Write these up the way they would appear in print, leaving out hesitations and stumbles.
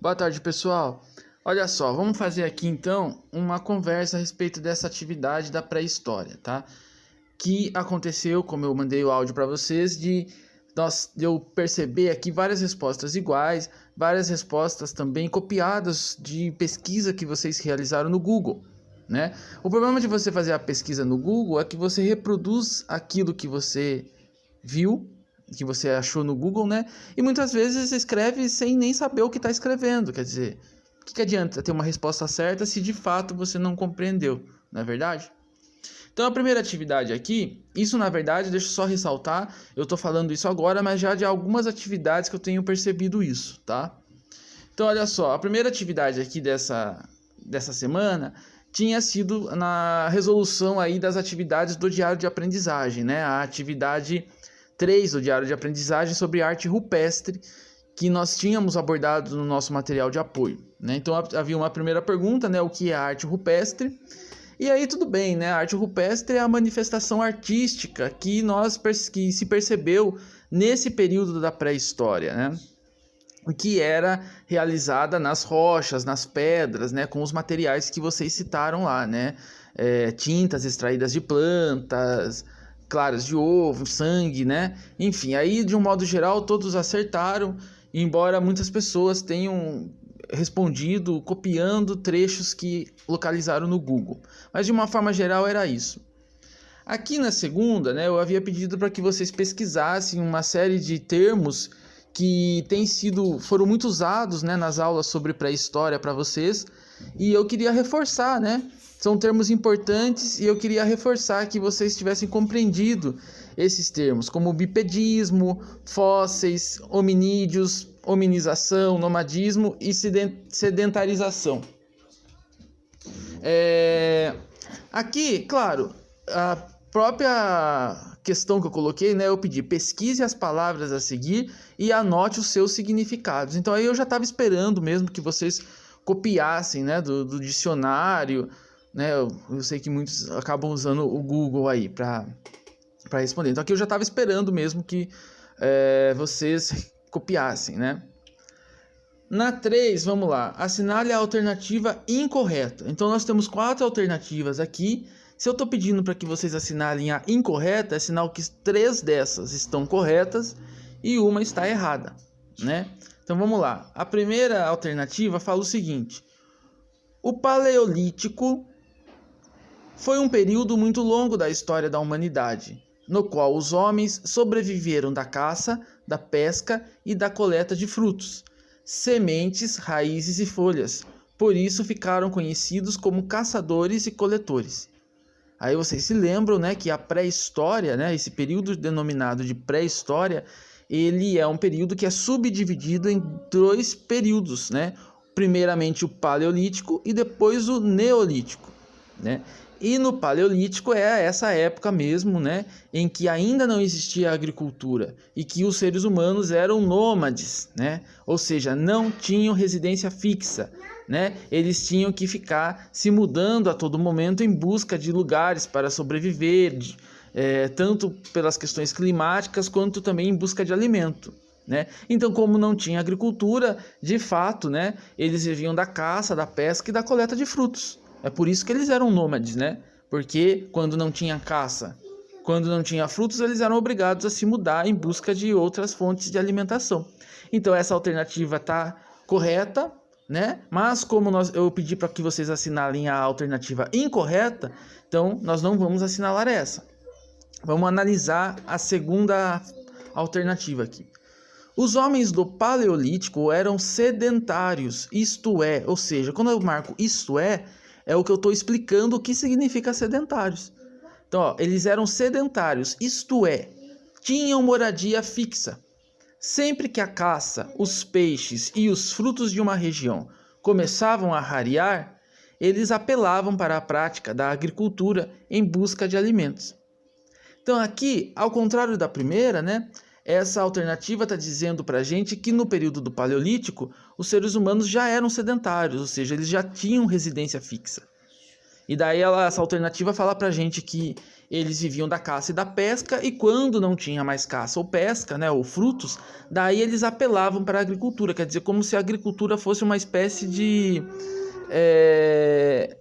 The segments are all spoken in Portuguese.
Boa tarde, pessoal. Olha só, vamos fazer aqui então uma conversa a respeito dessa atividade da pré-história, tá? Que aconteceu, como eu mandei o áudio para vocês, de eu perceber aqui várias respostas iguais, várias respostas também copiadas de pesquisa que vocês realizaram no Google, né? O problema de você fazer a pesquisa no Google é que você reproduz aquilo que você viu, que você achou no Google, né? E muitas vezes escreve sem nem saber o que está escrevendo. Quer dizer, o que adianta ter uma resposta certa se de fato você não compreendeu, não é verdade? Então a primeira atividade aqui, isso na verdade, deixa eu só ressaltar, eu estou falando isso agora, mas já de algumas atividades que eu tenho percebido isso, tá? Então olha só, a primeira atividade aqui dessa semana tinha sido na resolução aí das atividades do diário de aprendizagem, né? A atividade 3 do diário de aprendizagem sobre arte rupestre, que nós tínhamos abordado no nosso material de apoio, né? Então havia uma primeira pergunta, né? O que é arte rupestre? E aí tudo bem, né? A arte rupestre é a manifestação artística que se percebeu nesse período da pré-história, né? Que era realizada nas rochas, nas pedras, né? Com os materiais que vocês citaram lá, né? Tintas extraídas de plantas, claras de ovo, sangue, né? Enfim, aí de um modo geral todos acertaram, embora muitas pessoas tenham respondido copiando trechos que localizaram no Google. Mas de uma forma geral era isso. Aqui na segunda, né, eu havia pedido para que vocês pesquisassem uma série de termos que foram muito usados, né, nas aulas sobre pré-história para vocês, e eu queria reforçar, né? São termos importantes e eu queria reforçar que vocês tivessem compreendido esses termos, como bipedismo, fósseis, hominídeos, hominização, nomadismo e sedentarização. Aqui, claro, a própria questão que eu coloquei, né, eu pedi pesquise as palavras a seguir e anote os seus significados. Então aí eu já estava esperando mesmo que vocês copiassem, né, do dicionário, né? Eu sei que muitos acabam usando o Google aí para responder. Então aqui eu já estava esperando mesmo que vocês copiassem, né? Na 3, vamos lá, assinale a alternativa incorreta. Então nós temos 4 alternativas aqui. Se eu estou pedindo para que vocês assinalem a incorreta, é sinal que 3 dessas estão corretas e uma está errada, né? Então vamos lá. A primeira alternativa fala o seguinte: o Paleolítico foi um período muito longo da história da humanidade, no qual os homens sobreviveram da caça, da pesca e da coleta de frutos, sementes, raízes e folhas. Por isso ficaram conhecidos como caçadores e coletores. Aí vocês se lembram, né, que a pré-história, né, esse período denominado de pré-história, ele é um período que é subdividido em 2 períodos, né? Primeiramente o Paleolítico e depois o Neolítico, né? E no Paleolítico é essa época mesmo, né, em que ainda não existia agricultura e que os seres humanos eram nômades, né? Ou seja, não tinham residência fixa, né? Eles tinham que ficar se mudando a todo momento em busca de lugares para sobreviver, tanto pelas questões climáticas quanto também em busca de alimento, né? Então, como não tinha agricultura, de fato, né, eles viviam da caça, da pesca e da coleta de frutos. É por isso que eles eram nômades, né? Porque quando não tinha caça, quando não tinha frutos, eles eram obrigados a se mudar em busca de outras fontes de alimentação. Então essa alternativa está correta, né? Mas como eu pedi para que vocês assinalem a alternativa incorreta, então nós não vamos assinalar essa. Vamos analisar a segunda alternativa aqui. Os homens do Paleolítico eram sedentários, isto é, ou seja, quando eu marco isto é o que eu estou explicando o que significa sedentários. Então, ó, eles eram sedentários, isto é, tinham moradia fixa. Sempre que a caça, os peixes e os frutos de uma região começavam a rarear, eles apelavam para a prática da agricultura em busca de alimentos. Então aqui, ao contrário da primeira, né, essa alternativa está dizendo para a gente que no período do Paleolítico, os seres humanos já eram sedentários, ou seja, eles já tinham residência fixa. E daí essa alternativa fala pra gente que eles viviam da caça e da pesca, e quando não tinha mais caça ou pesca, né, ou frutos, daí eles apelavam para a agricultura, quer dizer, como se a agricultura fosse uma espécie de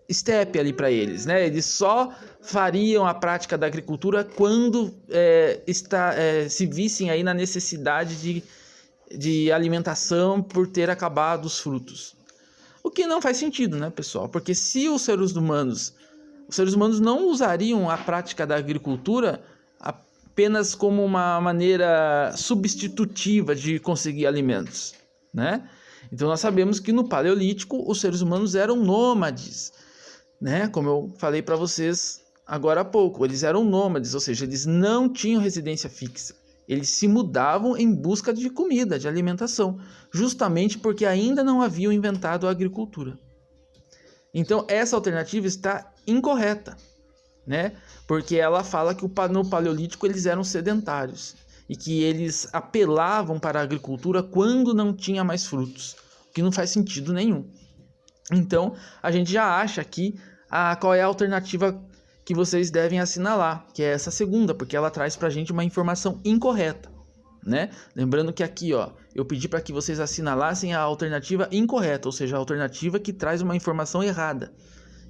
estepe ali para eles, né? Eles só fariam a prática da agricultura quando se vissem aí na necessidade de alimentação por ter acabado os frutos. O que não faz sentido, né, pessoal? Porque se os seres humanos não usariam a prática da agricultura apenas como uma maneira substitutiva de conseguir alimentos, né? Então nós sabemos que no Paleolítico os seres humanos eram nômades, né? Como eu falei para vocês agora há pouco, eles eram nômades, ou seja, eles não tinham residência fixa. Eles se mudavam em busca de comida, de alimentação, justamente porque ainda não haviam inventado a agricultura. Então essa alternativa está incorreta, né? Porque ela fala que no Paleolítico eles eram sedentários e que eles apelavam para a agricultura quando não tinha mais frutos, o que não faz sentido nenhum. Então, a gente já acha aqui qual é a alternativa que vocês devem assinalar, que é essa segunda, porque ela traz para a gente uma informação incorreta, né? Lembrando que aqui, ó, eu pedi para que vocês assinalassem a alternativa incorreta, ou seja, a alternativa que traz uma informação errada,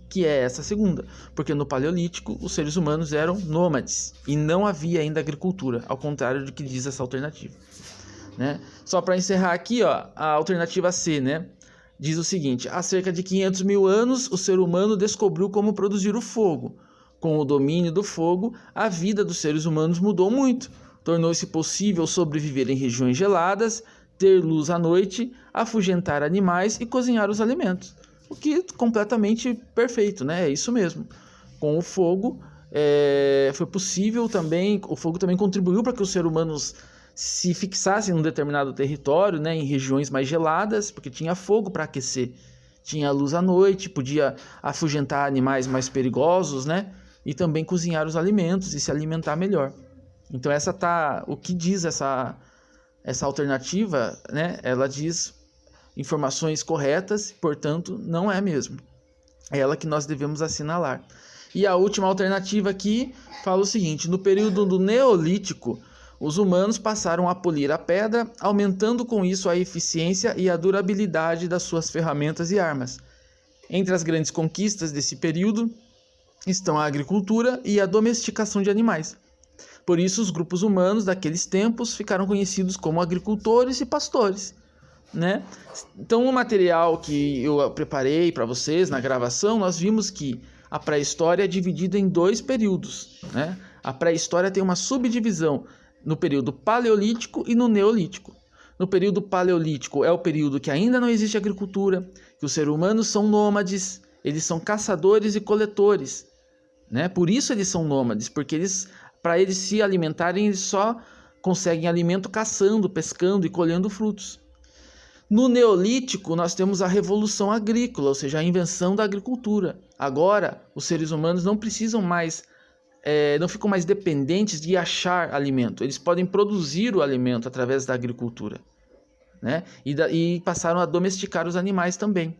que é essa segunda, porque no Paleolítico os seres humanos eram nômades e não havia ainda agricultura, ao contrário do que diz essa alternativa, né? Só para encerrar aqui, ó, a alternativa C, né, diz o seguinte: há cerca de 500 mil anos o ser humano descobriu como produzir o fogo. Com o domínio do fogo, a vida dos seres humanos mudou muito. Tornou-se possível sobreviver em regiões geladas, ter luz à noite, afugentar animais e cozinhar os alimentos. O que é completamente perfeito, né? É isso mesmo. Com o fogo, foi possível também, o fogo também contribuiu para que os seres humanos se fixassem num determinado território, né, em regiões mais geladas, porque tinha fogo para aquecer. Tinha luz à noite, podia afugentar animais mais perigosos, né? E também cozinhar os alimentos e se alimentar melhor. Então o que diz essa alternativa, né? Ela diz informações corretas, portanto, não é mesmo. É ela que nós devemos assinalar. E a última alternativa aqui fala o seguinte: no período do Neolítico, os humanos passaram a polir a pedra, aumentando com isso a eficiência e a durabilidade das suas ferramentas e armas. Entre as grandes conquistas desse período estão a agricultura e a domesticação de animais. Por isso, os grupos humanos daqueles tempos ficaram conhecidos como agricultores e pastores, né? Então, o material que eu preparei para vocês na gravação, nós vimos que a pré-história é dividida em 2 períodos, né? A pré-história tem uma subdivisão no período paleolítico e no neolítico. No período paleolítico é o período que ainda não existe agricultura, que os seres humanos são nômades, eles são caçadores e coletores, né? Por isso eles são nômades, porque para eles se alimentarem, eles só conseguem alimento caçando, pescando e colhendo frutos. No Neolítico, nós temos a revolução agrícola, ou seja, a invenção da agricultura. Agora, os seres humanos não precisam mais, não ficam mais dependentes de achar alimento. Eles podem produzir o alimento através da agricultura, né? E passaram a domesticar os animais também.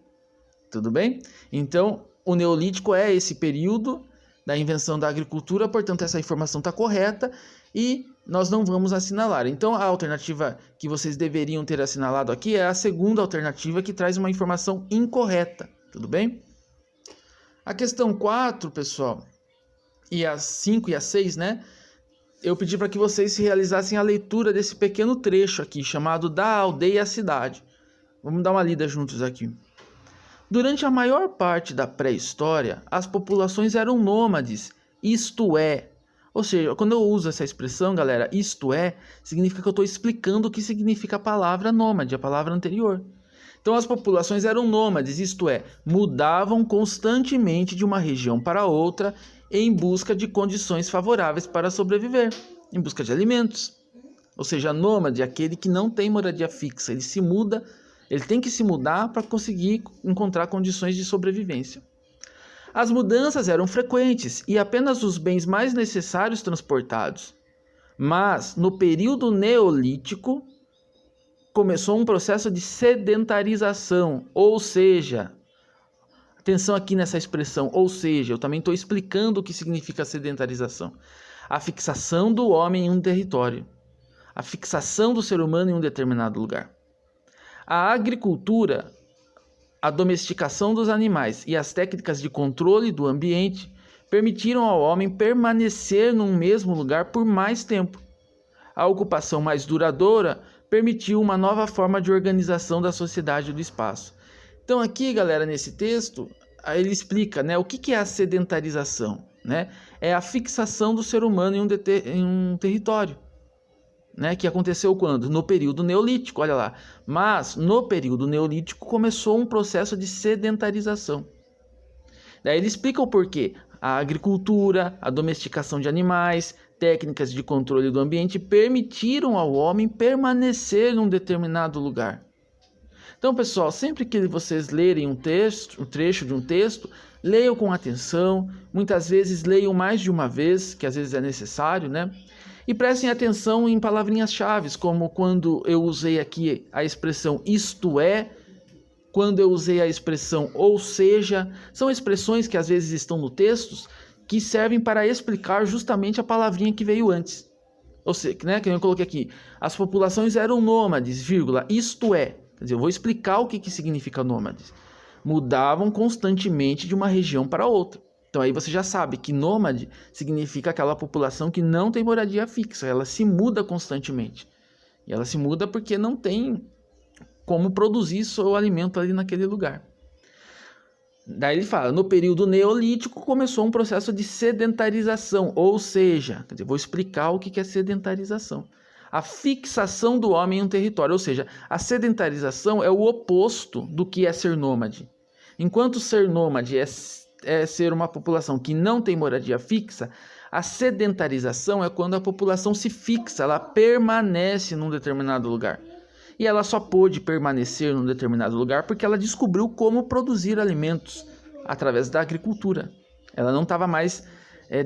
Tudo bem? Então, o Neolítico é esse período da invenção da agricultura, portanto, essa informação está correta e nós não vamos assinalar. Então, a alternativa que vocês deveriam ter assinalado aqui é a segunda alternativa, que traz uma informação incorreta, tudo bem? A questão 4, pessoal, e a 5 e a 6, né? Eu pedi para que vocês realizassem a leitura desse pequeno trecho aqui, chamado Da Aldeia à Cidade. Vamos dar uma lida juntos aqui. Durante a maior parte da pré-história, as populações eram nômades, isto é. Ou seja, quando eu uso essa expressão, galera, isto é, significa que eu estou explicando o que significa a palavra nômade, a palavra anterior. Então as populações eram nômades, isto é, mudavam constantemente de uma região para outra em busca de condições favoráveis para sobreviver, em busca de alimentos. Ou seja, nômade é aquele que não tem moradia fixa, ele se muda. Ele tem que se mudar para conseguir encontrar condições de sobrevivência. As mudanças eram frequentes e apenas os bens mais necessários transportados. Mas, no período neolítico, começou um processo de sedentarização, ou seja, Atenção aqui nessa expressão, ou seja, eu também estou explicando o que significa sedentarização. A fixação do homem em um território. A fixação do ser humano em um determinado lugar. A agricultura, a domesticação dos animais e as técnicas de controle do ambiente permitiram ao homem permanecer num mesmo lugar por mais tempo. A ocupação mais duradoura permitiu uma nova forma de organização da sociedade e do espaço. Então aqui, galera, nesse texto, ele explica, né, o que é a sedentarização, né? É a fixação do ser humano em um território, né, que aconteceu quando? No período neolítico, olha lá. Mas no período neolítico começou um processo de sedentarização. Daí ele explica o porquê. A agricultura, a domesticação de animais, técnicas de controle do ambiente permitiram ao homem permanecer num determinado lugar. Então, pessoal, sempre que vocês lerem um trecho de um texto, leiam com atenção. Muitas vezes leiam mais de uma vez, que às vezes é necessário, né? E prestem atenção em palavrinhas-chave, como quando eu usei aqui a expressão isto é, quando eu usei a expressão ou seja. São expressões que às vezes estão no texto que servem para explicar justamente a palavrinha que veio antes. Ou seja, né, que eu coloquei aqui, as populações eram nômades, vírgula, isto é. Quer dizer, eu vou explicar o que significa nômades. Mudavam constantemente de uma região para outra. Então aí você já sabe que nômade significa aquela população que não tem moradia fixa, ela se muda constantemente. E ela se muda porque não tem como produzir seu alimento ali naquele lugar. Daí ele fala, no período neolítico começou um processo de sedentarização, ou seja, quer dizer, vou explicar o que é sedentarização. A fixação do homem em um território, ou seja, a sedentarização é o oposto do que é ser nômade. Enquanto ser nômade é ser uma população que não tem moradia fixa, a sedentarização é quando a população se fixa, ela permanece num determinado lugar. E ela só pôde permanecer num determinado lugar porque ela descobriu como produzir alimentos através da agricultura. Ela não estava mais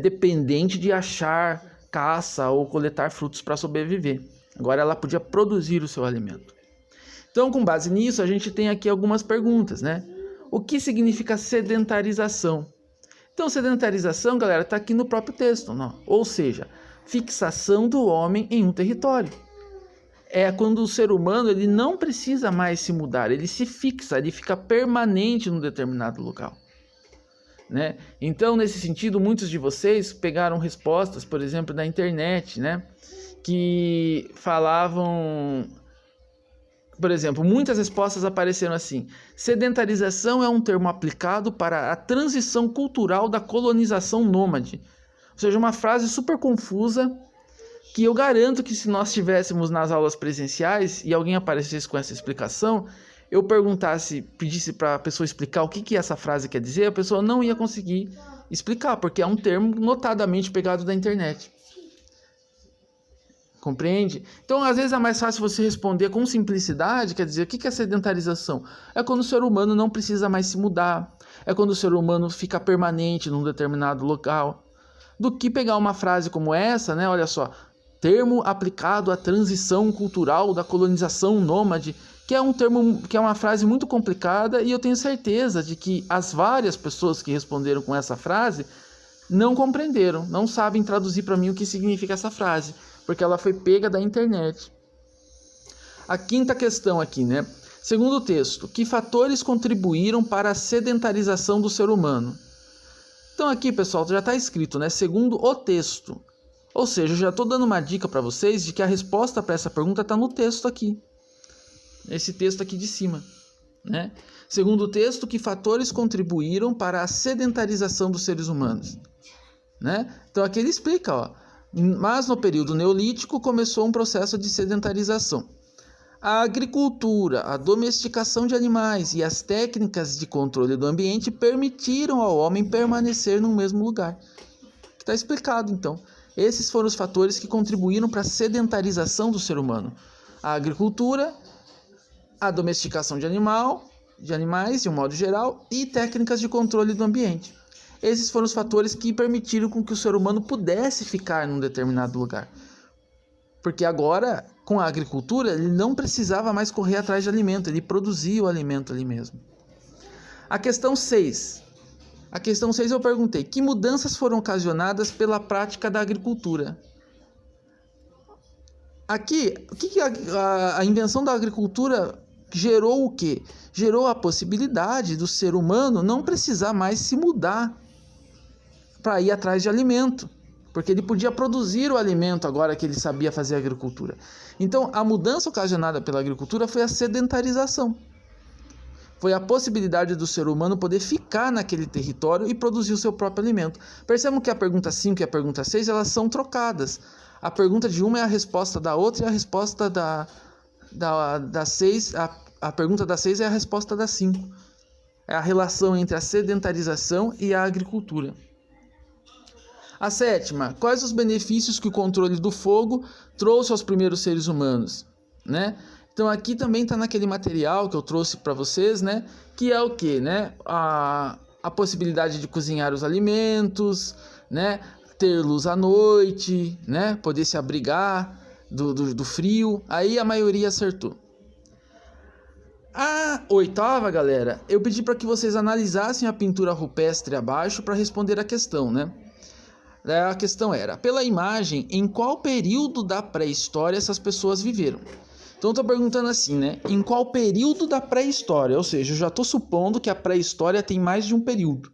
dependente de achar caça ou coletar frutos para sobreviver. Agora ela podia produzir o seu alimento. Então, com base nisso, a gente tem aqui algumas perguntas, né? O que significa sedentarização? Então, sedentarização, galera, está aqui no próprio texto, não? Ou seja, fixação do homem em um território. É quando o ser humano ele não precisa mais se mudar, ele se fixa, ele fica permanente num determinado local. Né? Então, nesse sentido, muitos de vocês pegaram respostas, por exemplo, da internet, né? Que falavam... Por exemplo, muitas respostas apareceram assim: sedentarização é um termo aplicado para a transição cultural da colonização nômade. Ou seja, uma frase super confusa que eu garanto que se nós estivéssemos nas aulas presenciais e alguém aparecesse com essa explicação, eu pedisse para a pessoa explicar o que essa frase quer dizer, a pessoa não ia conseguir explicar, porque é um termo notadamente pegado da internet. Compreende? Então, às vezes é mais fácil você responder com simplicidade, quer dizer, o que é sedentarização? É quando o ser humano não precisa mais se mudar, é quando o ser humano fica permanente num determinado local, do que pegar uma frase como essa, né? Olha só, termo aplicado à transição cultural da colonização nômade, que é um termo, que é uma frase muito complicada, e eu tenho certeza de que as várias pessoas que responderam com essa frase não compreenderam, não sabem traduzir para mim o que significa essa frase, porque ela foi pega da internet. A quinta questão aqui, né? Segundo o texto, que fatores contribuíram para a sedentarização do ser humano? Então aqui, pessoal, já está escrito, né? Segundo o texto. Ou seja, eu já estou dando uma dica para vocês de que a resposta para essa pergunta está no texto aqui. Esse texto aqui de cima, né? Segundo o texto, que fatores contribuíram para a sedentarização dos seres humanos? Né? Então aqui ele explica, ó. Mas no período neolítico começou um processo de sedentarização. A agricultura, a domesticação de animais e as técnicas de controle do ambiente permitiram ao homem permanecer no mesmo lugar. Está explicado, então. Esses foram os fatores que contribuíram para a sedentarização do ser humano. A agricultura, a domesticação de animais, de um modo geral, e técnicas de controle do ambiente. Esses foram os fatores que permitiram com que o ser humano pudesse ficar num determinado lugar. Porque agora, com a agricultura, ele não precisava mais correr atrás de alimento, ele produzia o alimento ali mesmo. A questão 6. A questão 6 eu perguntei: que mudanças foram ocasionadas pela prática da agricultura? Aqui, o que a invenção da agricultura gerou o quê? Gerou a possibilidade do ser humano não precisar mais se mudar para ir atrás de alimento, porque ele podia produzir o alimento agora que ele sabia fazer agricultura. Então, a mudança ocasionada pela agricultura foi a sedentarização. Foi a possibilidade do ser humano poder ficar naquele território e produzir o seu próprio alimento. Percebam que a pergunta 5 e a pergunta 6, elas são trocadas. A pergunta de uma é a resposta da outra e a resposta da 6, a pergunta da 6 é a resposta da 5. É a relação entre a sedentarização e a agricultura. A 7ª, quais os benefícios que o controle do fogo trouxe aos primeiros seres humanos, né? Então aqui também está naquele material que eu trouxe para vocês, né? Que é o quê, né? A possibilidade de cozinhar os alimentos, né? Ter luz à noite, né? Poder se abrigar do frio. Aí a maioria acertou. A 8ª, galera, eu pedi para que vocês analisassem a pintura rupestre abaixo para responder a questão, né? A questão era: pela imagem, em qual período da pré-história essas pessoas viveram? Então eu estou perguntando assim, né? Em qual período da pré-história? Ou seja, eu já estou supondo que a pré-história tem mais de um período,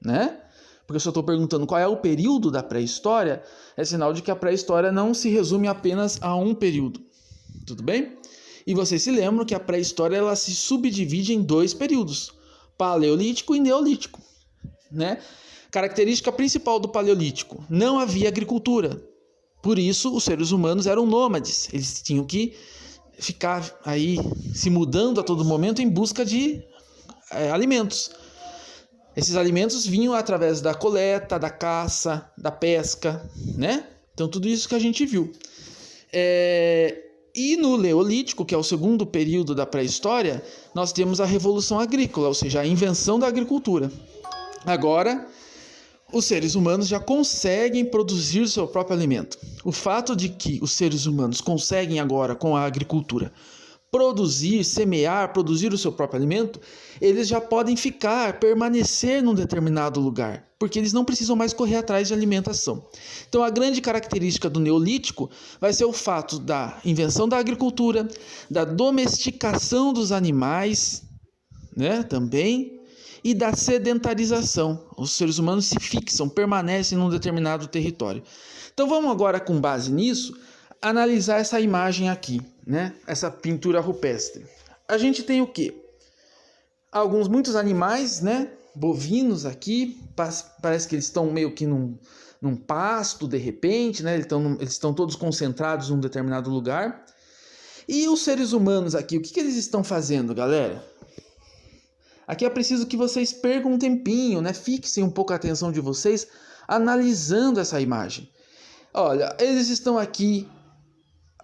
né? Porque se eu estou perguntando qual é o período da pré-história, é sinal de que a pré-história não se resume apenas a um período. Tudo bem? E vocês se lembram que a pré-história ela se subdivide em 2 períodos: paleolítico e neolítico, né? Característica principal do paleolítico: não havia agricultura. Por isso, os seres humanos eram nômades. Eles tinham que ficar aí se mudando a todo momento em busca de alimentos. Esses alimentos vinham através da coleta, da caça, da pesca, né? Então, tudo isso que a gente viu. E no Neolítico, que é o segundo período da pré-história, nós temos a Revolução Agrícola, ou seja, a invenção da agricultura. Agora, os seres humanos já conseguem produzir seu próprio alimento. O fato de que os seres humanos conseguem agora, com a agricultura, produzir, semear, produzir o seu próprio alimento, eles já podem permanecer num determinado lugar, porque eles não precisam mais correr atrás de alimentação. Então, a grande característica do Neolítico vai ser o fato da invenção da agricultura, da domesticação dos animais, né, também, e da sedentarização. Os seres humanos se fixam, permanecem num determinado território. Então vamos agora, com base nisso, analisar essa imagem aqui, né? Essa pintura rupestre. A gente tem o quê? Muitos animais, né? Bovinos aqui, parece que eles estão meio que num pasto de repente, né? Eles estão todos concentrados num determinado lugar. E os seres humanos aqui, o que eles estão fazendo, galera? Aqui é preciso que vocês percam um tempinho, né? Fixem um pouco a atenção de vocês analisando essa imagem. Olha, eles estão aqui,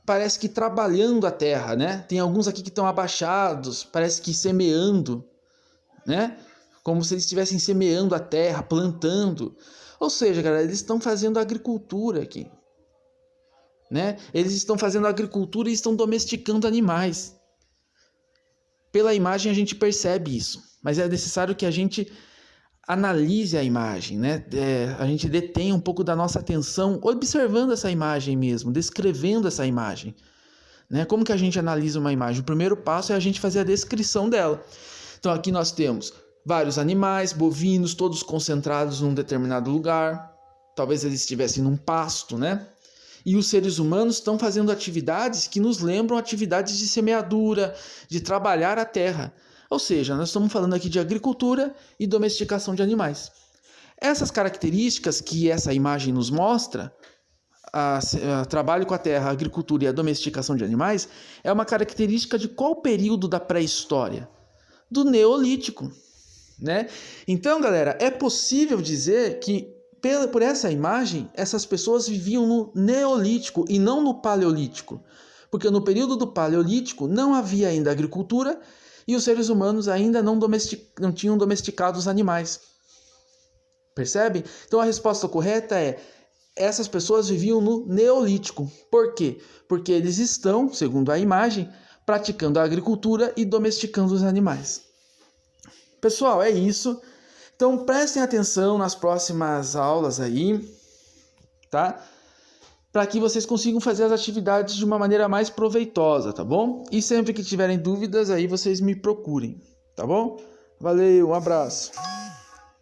parece que trabalhando a terra, né? Tem alguns aqui que estão abaixados, parece que semeando, né? Como se eles estivessem semeando a terra, plantando. Ou seja, galera, eles estão fazendo agricultura aqui, né? Eles estão fazendo agricultura e estão domesticando animais. Pela imagem a gente percebe isso, mas é necessário que a gente analise a imagem, né? A gente detenha um pouco da nossa atenção observando essa imagem mesmo, descrevendo essa imagem, né? Como que a gente analisa uma imagem? O primeiro passo é a gente fazer a descrição dela. Então aqui nós temos vários animais, bovinos, todos concentrados num determinado lugar. Talvez eles estivessem num pasto, né? E os seres humanos estão fazendo atividades que nos lembram atividades de semeadura, de trabalhar a terra. Ou seja, nós estamos falando aqui de agricultura e domesticação de animais. Essas características que essa imagem nos mostra, trabalho com a terra, a agricultura e a domesticação de animais, é uma característica de qual período da pré-história? Do Neolítico, né? Então, galera, é possível dizer que por essa imagem, essas pessoas viviam no Neolítico e não no Paleolítico. Porque no período do Paleolítico não havia ainda agricultura e os seres humanos ainda não tinham domesticado os animais. Percebe? Então a resposta correta é: essas pessoas viviam no Neolítico. Por quê? Porque eles estão, segundo a imagem, praticando a agricultura e domesticando os animais. Pessoal, é isso. Então prestem atenção nas próximas aulas aí, tá? Para que vocês consigam fazer as atividades de uma maneira mais proveitosa, tá bom? E sempre que tiverem dúvidas aí vocês me procurem, tá bom? Valeu, um abraço.